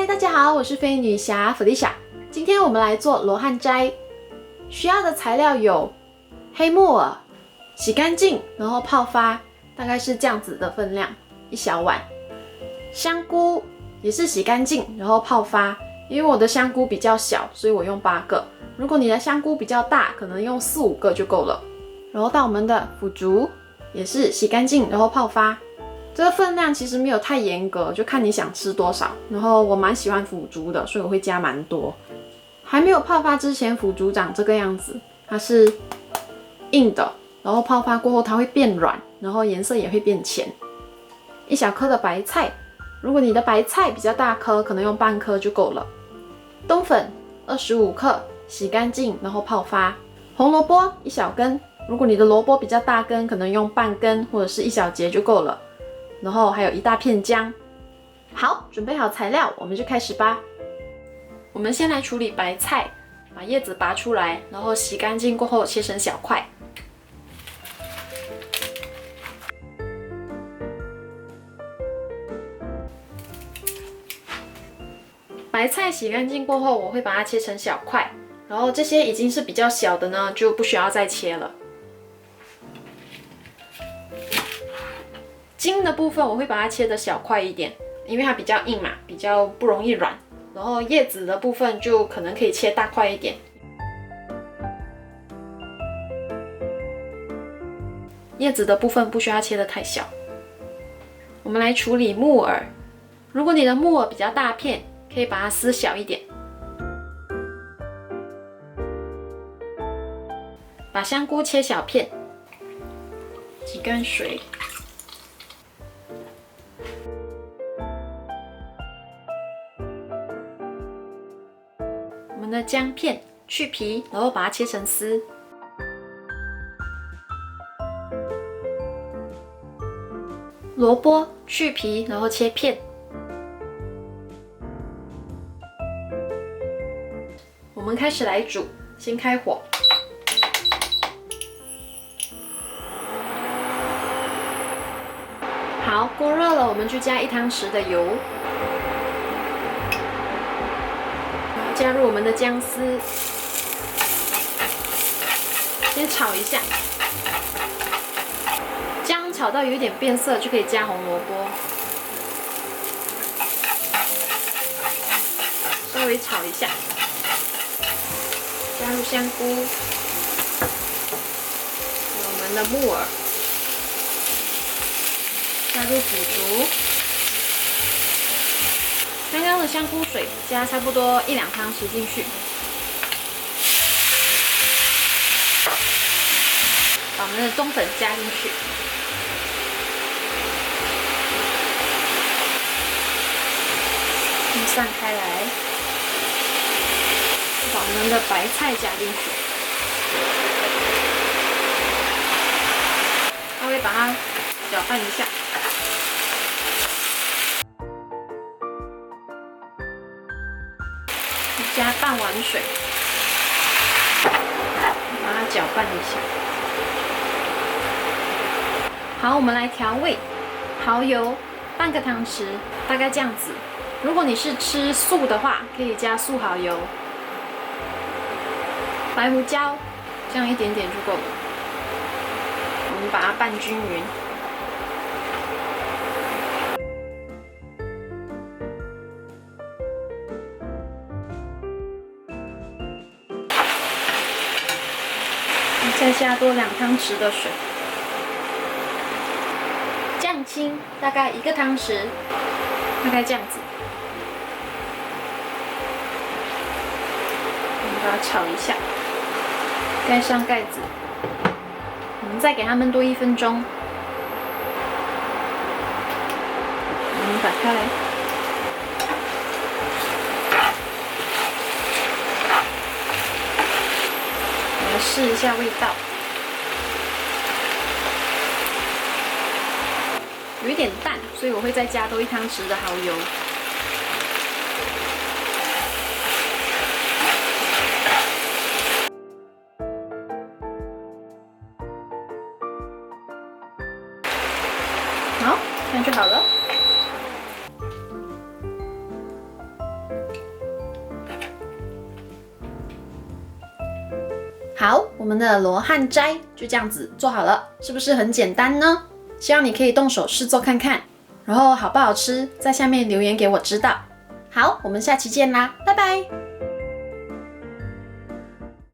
嗨，大家好，我是飞女侠弗丽莎。今天我们来做罗汉斋，需要的材料有黑木耳，洗干净然后泡发，大概是这样子的分量，一小碗。香菇也是洗干净然后泡发，因为我的香菇比较小，所以我用8个。如果你的香菇比较大，可能用4、5个就够了。然后到我们的腐竹，也是洗干净然后泡发。这个分量其实没有太严格，就看你想吃多少。然后我蛮喜欢腐竹的，所以我会加蛮多。还没有泡发之前，腐竹长这个样子，它是硬的，然后泡发过后它会变软，然后颜色也会变浅。1小颗的白菜，如果你的白菜比较大颗，可能用半颗就够了。冬粉25克，洗干净然后泡发。红萝卜1小根，如果你的萝卜比较大根，可能用半根或者是1小节就够了。然后还有1大片姜。好，准备好材料，我们就开始吧。我们先来处理白菜，把叶子拔出来，然后洗干净过后切成小块。白菜洗干净过后，我会把它切成小块，然后这些已经是比较小的呢，就不需要再切了。茎的部分我会把它切得小块一点，因为它比较硬嘛，比较不容易软。然后叶子的部分就可能可以切大块一点。叶子的部分不需要切得太小。我们来处理木耳，如果你的木耳比较大片，可以把它撕小一点。把香菇切小片，几根水。我们的姜片去皮，然后把它切成丝。萝卜去皮，然后切片。我们开始来煮，先开火。好，锅热了，我们就加1汤匙的油。加入我们的姜丝，先炒一下。姜炒到有一点变色，就可以加红萝卜，稍微炒一下。加入香菇，我们的木耳，加入腐竹。刚刚的香菇水加差不多1、2汤匙进去，把我们的冬粉加进去，分散开来，把我们的白菜加进去，稍微把它搅拌一下。加半碗水，把它搅拌一下。好，我们来调味，蚝油半个汤匙，大概这样子。如果你是吃素的话，可以加素蚝油。白胡椒，这样一点点就够了。我们把它拌均匀。再加多2汤匙的水，酱青大概1个汤匙，大概这样子。我们把它炒一下，盖上盖子，我们再给它焖多1分钟。我们打开来。试一下味道，有一点淡，所以我会再加多1汤匙的蚝油。好，这样就好了。好，我们的罗汉斋就这样子做好了，是不是很简单呢？希望你可以动手试做看看，然后好不好吃，在下面留言给我知道。好，我们下期见啦，拜拜。